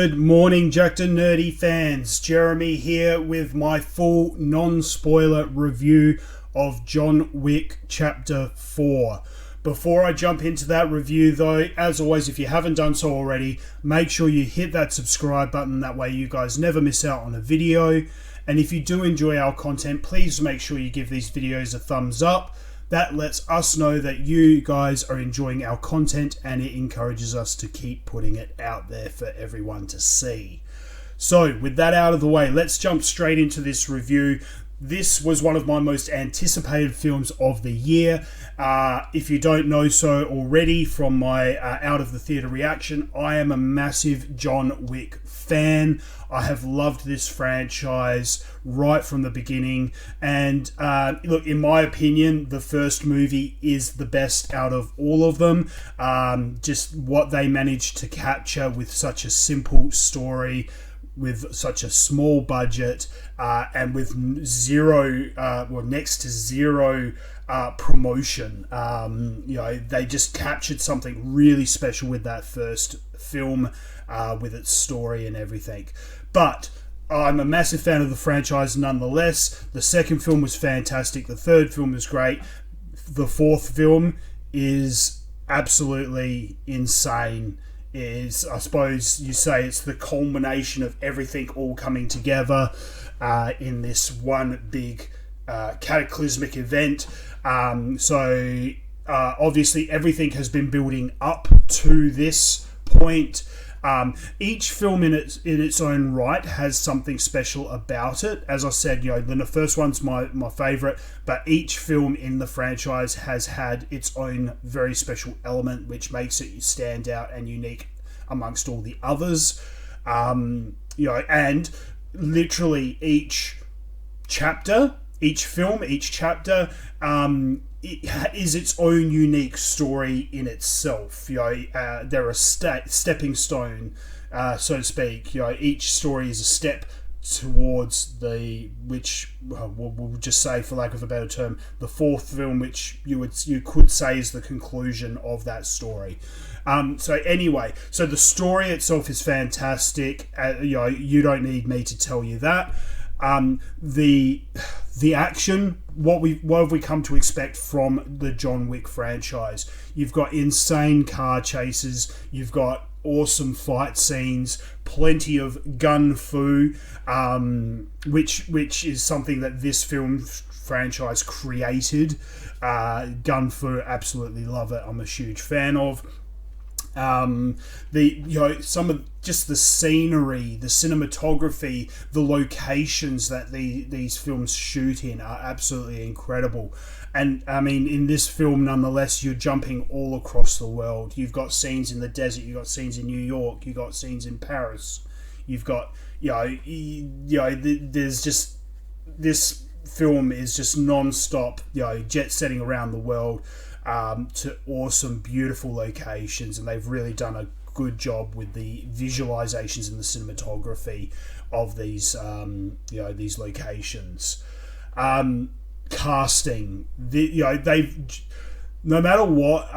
Good morning, Jackednnerdy fans. Jeremy here with my full non-spoiler review of John Wick Chapter 4. Before I jump into that review though, as always, if you haven't done so already, make sure you hit that subscribe button. That way you guys never miss out on a video. And if you do enjoy our content, please make sure you give these videos a thumbs up. That lets us know that you guys are enjoying our content and it encourages us to keep putting it out there for everyone to see. So with that out of the way, let's jump straight into this review. This was one of my most anticipated films of the year. If you don't know so already from my out of the theatre reaction, I am a massive John Wick fan. I have loved this franchise right from the beginning. And look, in my opinion, the first movie is the best out of all of them. Just what they managed to capture with such a simple story, with such a small budget, and with next to zero promotion. They just captured something really special with that first film, with its story and everything. But I'm a massive fan of the franchise nonetheless. The second film was fantastic. The third film was great. The fourth film is absolutely insane. Is, I suppose you say, it's the culmination of everything all coming together in this one big cataclysmic event. Obviously everything has been building up to this point. Each film in its own right has something special about it. As I said, the first one's my favourite, but each film in the franchise has had its own very special element, which makes it stand out and unique amongst all the others. And literally each chapter, each film, each chapter, it is its own unique story in itself. They're a stepping stone, so to speak. Each story is a step towards we'll just say, for lack of a better term, the fourth film, which you could say is the conclusion of that story. So the story itself is fantastic. You don't need me to tell you that. The action, what have we come to expect from the John Wick franchise? You've got insane car chases, you've got awesome fight scenes, plenty of gun fu, which is something that this film franchise created. Gun fu, absolutely love it. I'm a huge fan of. Some of just the scenery, the cinematography, the locations that these films shoot in are absolutely incredible. And I mean, in this film, nonetheless, you're jumping all across the world. You've got scenes in the desert, you've got scenes in New York, you've got scenes in Paris, you've got there's just, this film is just non-stop, jet setting around the world. To awesome, beautiful locations, and they've really done a good job with the visualizations and the cinematography of these locations. Casting, they've, no matter what,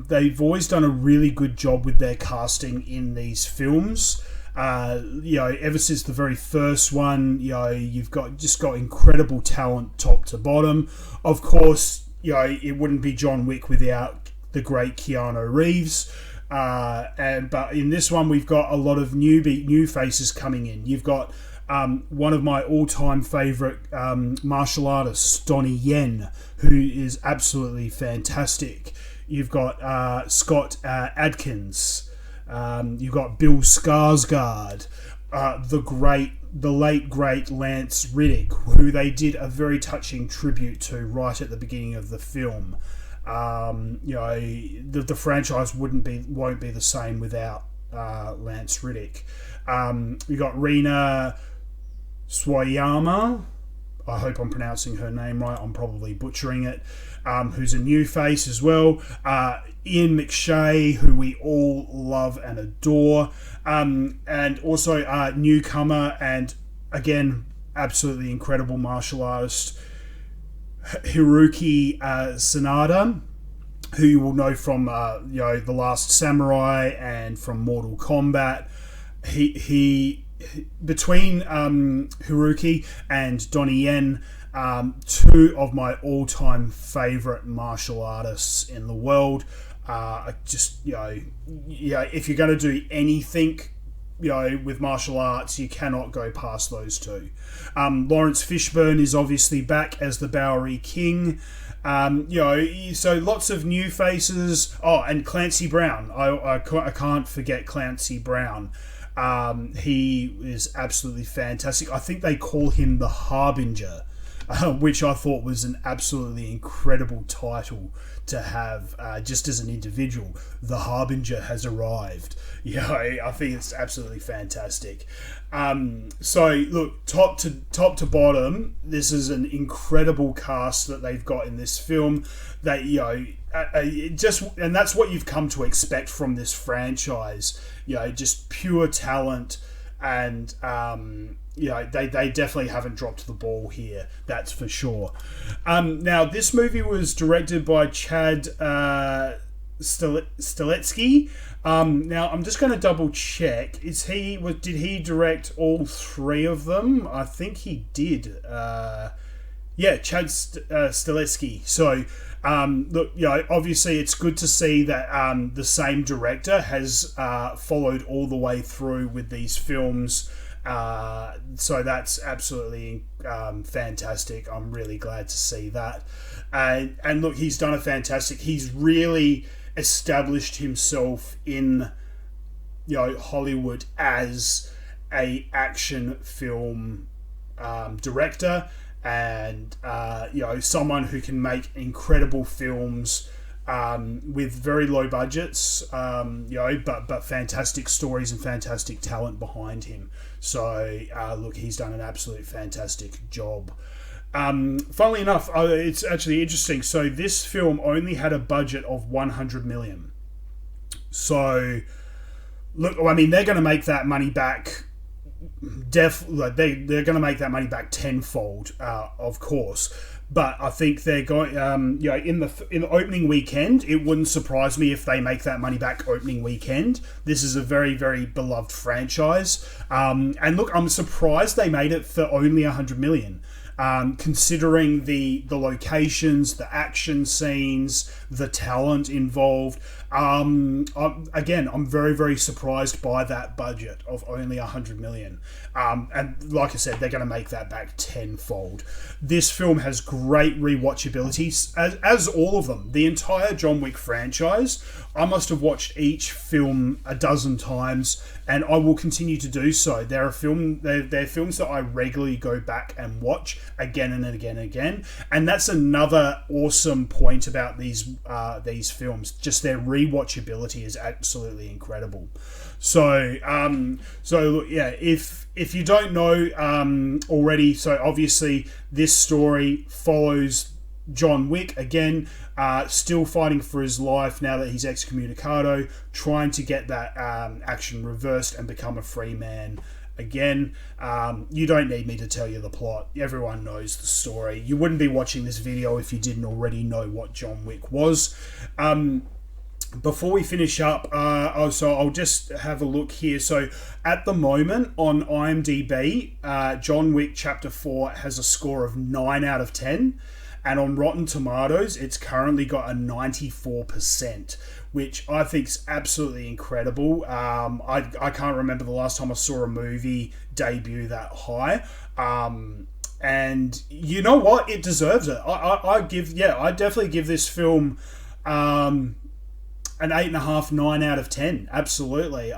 they've always done a really good job with their casting in these films. Ever since the very first one, you've got incredible talent top to bottom. Of course, it wouldn't be John Wick without the great Keanu Reeves. But in this one, we've got a lot of new faces coming in. You've got one of my all-time favourite martial artists, Donnie, who is absolutely fantastic. You've got Scott Adkins. You've got Bill Skarsgård. The late great Lance Reddick, who they did a very touching tribute to right at the beginning of the film. The franchise won't be the same without Lance Reddick. We got Rina Sawayama. I hope I'm pronouncing her name right. I'm probably butchering it. Who's a new face as well. Ian McShane, who we all love and adore. And also newcomer and, again, absolutely incredible martial artist, Hiroyuki Sanada, who you will know from The Last Samurai and from Mortal Kombat. he between Hiroyuki and Donnie Yen, two of my all-time favorite martial artists in the world. Just, if you're going to do anything, with martial arts, you cannot go past those two. Laurence Fishburne is obviously back as the Bowery King. So lots of new faces. Oh, and Clancy Brown. I can't forget Clancy Brown. He is absolutely fantastic. I think they call him the Harbinger, which I thought was an absolutely incredible title to have, just as an individual. The Harbinger has arrived. I think it's absolutely fantastic. So look, top to bottom, this is an incredible cast that they've got in this film. That and that's what you've come to expect from this franchise. Just pure talent, and they definitely haven't dropped the ball here. That's for sure. Now, this movie was directed by Chad Stahelski. Now, I'm just going to double check. Did he direct all three of them? I think he did. Chad Stahelski. So, look, obviously it's good to see that the same director has followed all the way through with these films. So that's absolutely fantastic. I'm really glad to see that. And look, he's done a fantastic. He's really established himself in Hollywood as a action film director, and someone who can make incredible films with very low budgets, but fantastic stories and fantastic talent behind him. So look, he's done an absolute fantastic job. Funnily enough, it's actually interesting. So this film only had a budget of $100 million. So look, I mean, they're going to make that money back. They're going to make that money back tenfold, of course. But I think they're going, in the opening weekend, it wouldn't surprise me if they make that money back opening weekend. This is a very, very beloved franchise. And look, I'm surprised they made it for only $100 million. Considering the locations, the action scenes, the talent involved. I'm very, very surprised by that budget of only $100 million. And like I said, they're going to make that back tenfold. This film has great rewatchability, as all of them. The entire John Wick franchise, I must have watched each film a dozen times, and I will continue to do so. They're films that I regularly go back and watch again and again and again, and that's another awesome point about these films. Just their rewatchability is absolutely incredible. So yeah, if you don't know already, so obviously this story follows John Wick again, still fighting for his life now that he's excommunicado, trying to get that action reversed and become a free man again. You don't need me to tell you the plot. Everyone knows the story. You wouldn't be watching this video if you didn't already know what John Wick was. Before we finish up, so I'll just have a look here. So at the moment on IMDB, John Wick Chapter 4 has a score of 9 out of 10. And on Rotten Tomatoes, it's currently got a 94%, which I think is absolutely incredible. I can't remember the last time I saw a movie debut that high. And you know what? It deserves it. I definitely give this film an 8.5, 9 out of 10. Absolutely.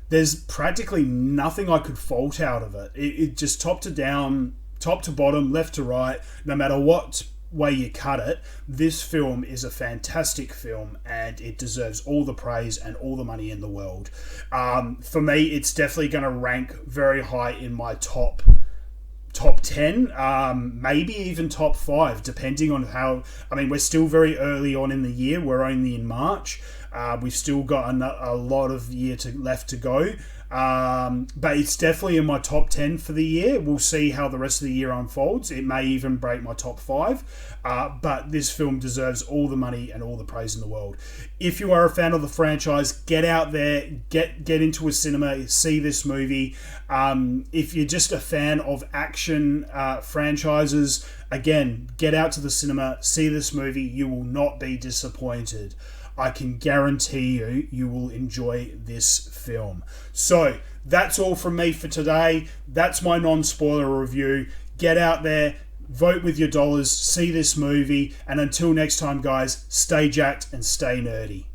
There's practically nothing I could fault out of it. It just top to bottom, left to right, no matter what way you cut it, this film is a fantastic film and it deserves all the praise and all the money in the world. For me, it's definitely going to rank very high in my top 10, maybe even top 5, depending on how... I mean, we're still very early on in the year. We're only in March. We've still got a lot of year left to go. But it's definitely in my top 10 for the year. We'll see how the rest of the year unfolds. It may even break my top 5. But this film deserves all the money and all the praise in the world. If you are a fan of the franchise, get out there, get into a cinema, see this movie. If you're just a fan of action franchises, again, get out to the cinema, see this movie. You will not be disappointed. I can guarantee you will enjoy this film. So, that's all from me for today. That's my non-spoiler review. Get out there, vote with your dollars, see this movie, and until next time, guys, stay jacked and stay nerdy.